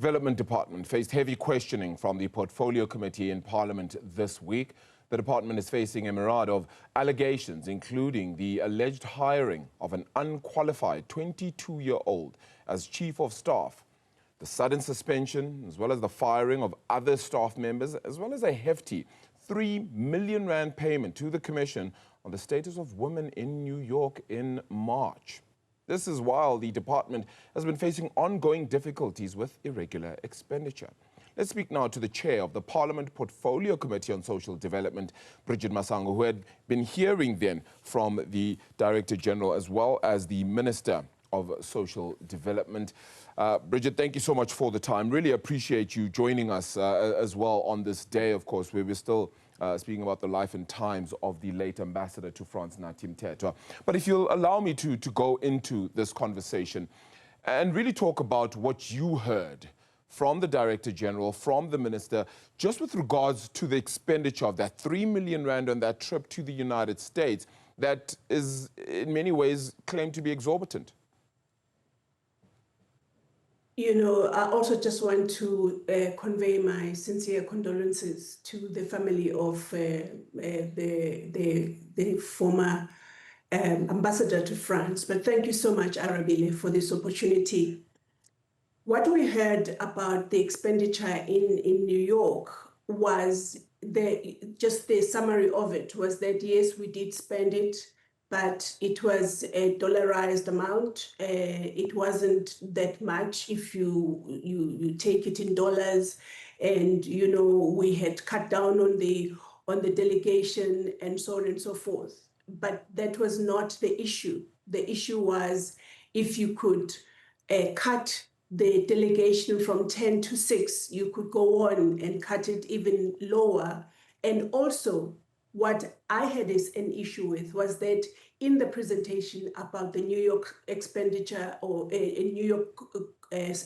Development Department faced heavy questioning from the Portfolio Committee in Parliament this week. The department is facing a myriad of allegations, including the alleged hiring of an unqualified 22-year-old as Chief of Staff, the sudden suspension, as well as the firing of other staff members, as well as a hefty R3 million payment to the Commission on the status of women in New York in March. This is while the department has been facing ongoing difficulties with irregular expenditure. Let's speak now to the chair of the Parliament Portfolio Committee on Social Development, Bridget Masango, who had been hearing then from the Director General as well as the Minister of Social Development. Bridget, thank you so much for the time. Really appreciate you joining us as well on this day, of course, where we're still speaking about the life and times of the late ambassador to France, Natim Teta. But if you'll allow me to go into this conversation and really talk about what you heard from the Director General, from the Minister, just with regards to the expenditure of that R3 million on that trip to the United States that is in many ways claimed to be exorbitant. You know, I also just want to convey my sincere condolences to the family of the former ambassador to France. But thank you so much, Arabile, for this opportunity. What we heard about the expenditure in New York was just the summary of it was that, yes, we did spend it, but it was a dollarized amount. It wasn't that much if you take it in dollars. And, you know, we had cut down on the delegation and so on and so forth. But that was not the issue. The issue was if you could cut the delegation from 10 to 6, you could go on and cut it even lower. And also, what I had an issue with was that in the presentation about the New York expenditure or in New York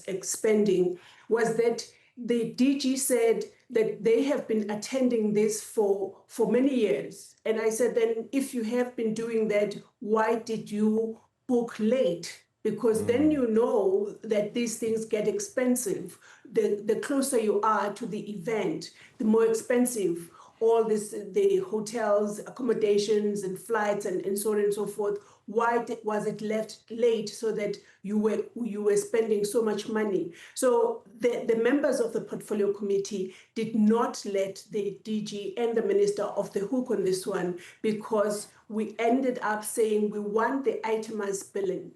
expending was that the DG said that they have been attending this for many years. And I said, then if you have been doing that, why did you book late? Because then you know that these things get expensive. The closer you are to the event, the more expensive all this, the hotels, accommodations and flights and so on and so forth. Why was it left late so that you were spending so much money? So the members of the Portfolio Committee did not let the DG and the Minister off the hook on this one because we ended up saying we want the itemized billing,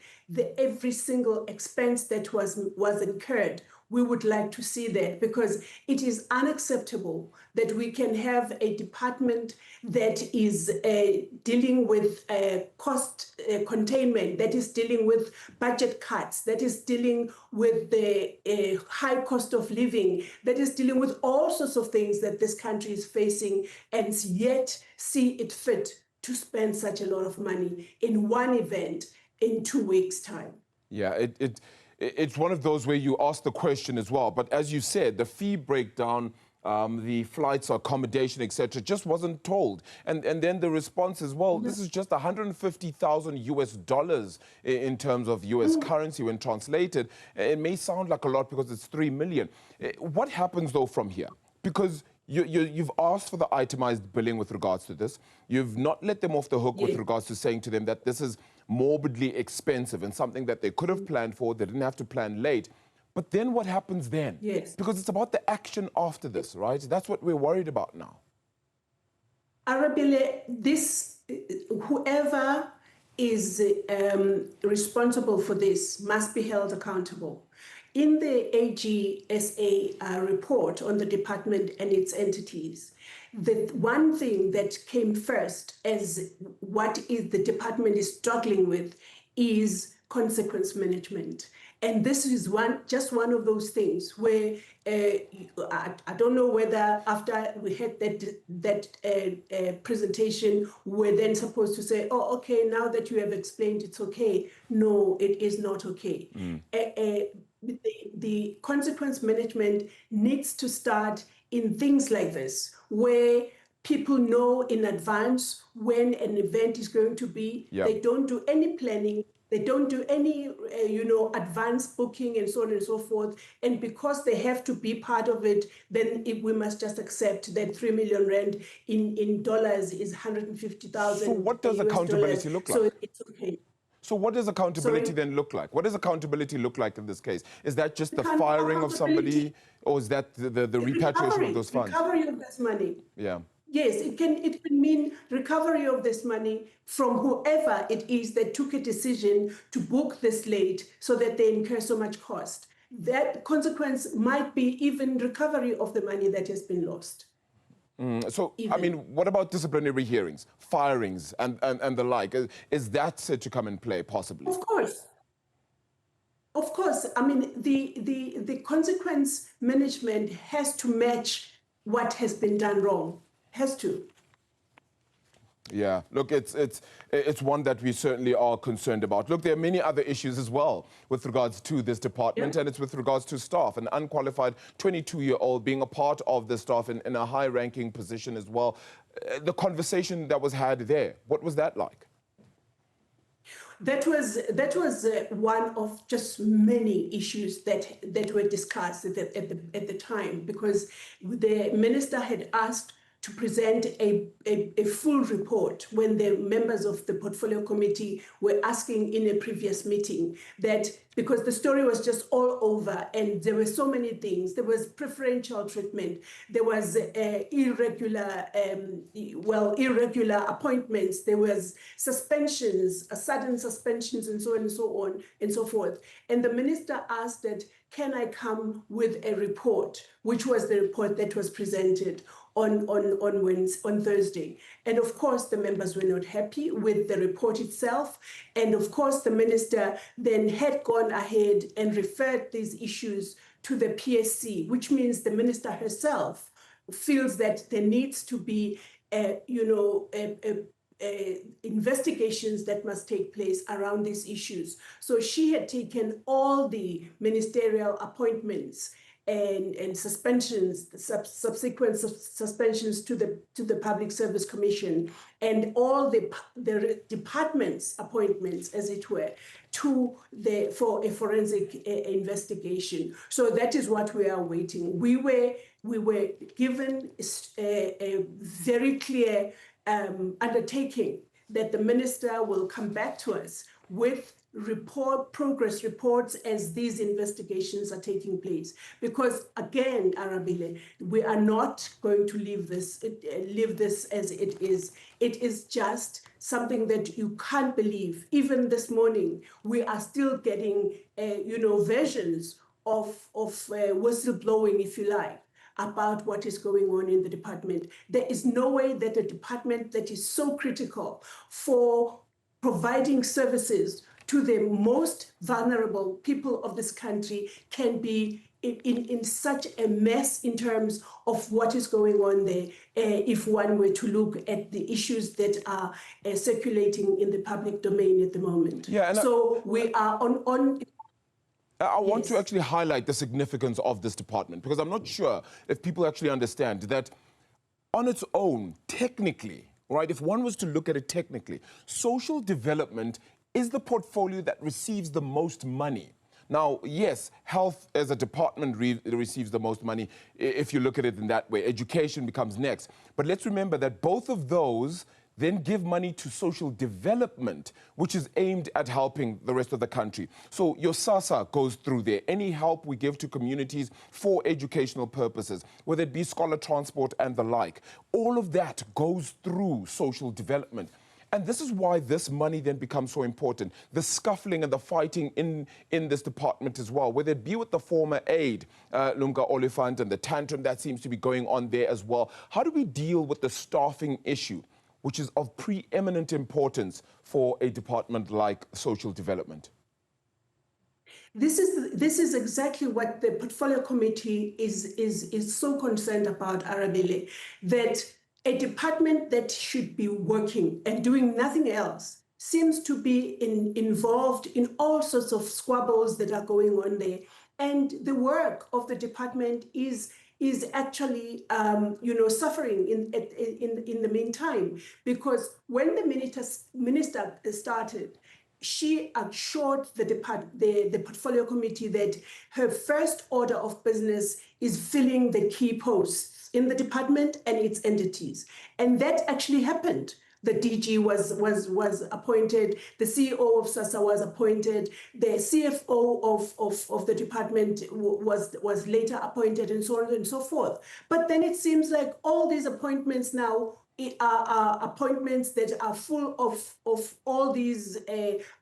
every single expense that was incurred. We would like to see that because it is unacceptable that we can have a department that is dealing with cost containment, that is dealing with budget cuts, that is dealing with the high cost of living, that is dealing with all sorts of things that this country is facing, and yet see it fit to spend such a lot of money in one event in 2 weeks' time. Yeah, it's one of those where you ask the question as well. But as you said, the fee breakdown, the flights, accommodation, etc., just wasn't told. And then the response is, well, this is just $150,000 in terms of US currency when translated. It may sound like a lot because it's $3 million. What happens, though, from here? Because you've asked for the itemized billing with regards to this. You've not let them off the hook with regards to saying to them that this is morbidly expensive and something that they could have planned for, they didn't have to plan late. But then what happens then? Yes. Because it's about the action after this, right? That's what we're worried about now. Arabile, whoever is responsible for this must be held accountable. In the AGSA report on the department and its entities, the one thing that came first as what the department is struggling with is consequence management. And this is just one of those things where I don't know whether after we had that presentation, we're then supposed to say, oh, okay, now that you have explained, it's okay. No, it is not okay. The consequence management needs to start in things like this, where people know in advance when an event is going to be. They don't do any planning. They don't do any, advanced booking and so on and so forth. And because they have to be part of it, then we must just accept that 3 million rand in dollars is 150,000 So what does US accountability dollars. look So like? it's okay. So what does accountability Sorry? then look like? What does accountability look like in this case? Is that just the firing of somebody, or is that the repatriation of those funds? Recovery of this money. Yeah. Yes, it can mean recovery of this money from whoever it is that took a decision to book this late so that they incur so much cost. That consequence might be even recovery of the money that has been lost. So, Even. I mean, what about disciplinary hearings, firings, and the like? Is that set to come in play, possibly? Of course. Of course. I mean, the consequence management has to match what has been done wrong. Has to. Yeah, look, it's one that we certainly are concerned about. Look, there are many other issues as well with regards to this department, and it's with regards to staff. An unqualified 22-year-old being a part of the staff in a high-ranking position as well. The conversation that was had there, what was that like? That was one of just many issues that were discussed at the time, because the minister had asked to present a full report when the members of the portfolio committee were asking in a previous meeting, that because the story was just all over and there were so many things. There was preferential treatment, there was irregular appointments, there was suspensions, sudden suspensions, and so on and so on and so forth. And the minister asked that, can I come with a report, which was the report that was presented on Thursday. And of course, the members were not happy with the report itself. And of course, the minister then had gone ahead and referred these issues to the PSC, which means the minister herself feels that there needs to be, investigations that must take place around these issues. So she had taken all the ministerial appointments and suspensions, subsequent suspensions to the Public Service Commission, and all the departments' appointments, as it were, for a forensic investigation. So that is what we are waiting. We were given a very clear undertaking that the minister will come back to us with progress reports as these investigations are taking place. Because again, Arabile, we are not going to leave this as it is. It is just something that you can't believe. Even this morning, we are still getting, versions of whistleblowing, if you like, about what is going on in the department. There is no way that a department that is so critical for providing services to the most vulnerable people of this country can be in such a mess in terms of what is going on there, if one were to look at the issues that are circulating in the public domain at the moment. Yeah, and so we are on I want to actually highlight the significance of this department, because I'm not sure if people actually understand that on its own, technically, right, if one was to look at it technically, social development is the portfolio that receives the most money. Now, yes, health as a department receives the most money if you look at it in that way. Education becomes next. But let's remember that both of those then give money to social development, which is aimed at helping the rest of the country. So your SASA goes through there. Any help we give to communities for educational purposes, whether it be scholar transport and the like, all of that goes through social development. And this is why this money then becomes so important. The scuffling and the fighting in this department as well, whether it be with the former aide, Lumka Oliphant, and the tantrum that seems to be going on there as well. How do we deal with the staffing issue, which is of preeminent importance for a department like social development? This is exactly what the portfolio committee is so concerned about, Arabile, that a department that should be working and doing nothing else seems to be involved in all sorts of squabbles that are going on there. And the work of the department is actually, suffering in the meantime, because when the minister started, she assured the portfolio committee that her first order of business is filling the key posts in the department and its entities. And that actually happened. The DG was appointed, the CEO of SASSA was appointed, the CFO of the department was later appointed, and so on and so forth. But then it seems like all these appointments now are appointments that are full of all these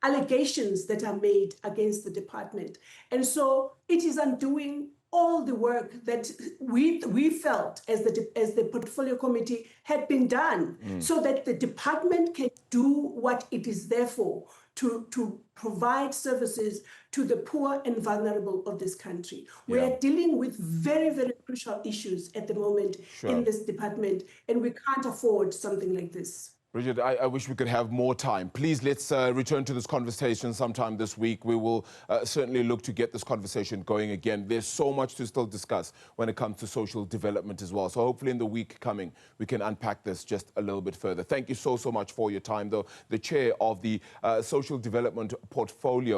allegations that are made against the department. And so it is undoing all the work that we felt as the portfolio committee had been done, so that the department can do what it is there for, to provide services to the poor and vulnerable of this country. We are dealing with very, very crucial issues at the moment in this department, and we can't afford something like this. Bridget, I wish we could have more time. Please, let's return to this conversation sometime this week. We will certainly look to get this conversation going again. There's so much to still discuss when it comes to social development as well. So hopefully in the week coming, we can unpack this just a little bit further. Thank you so much for your time, though. The chair of the Social Development Portfolio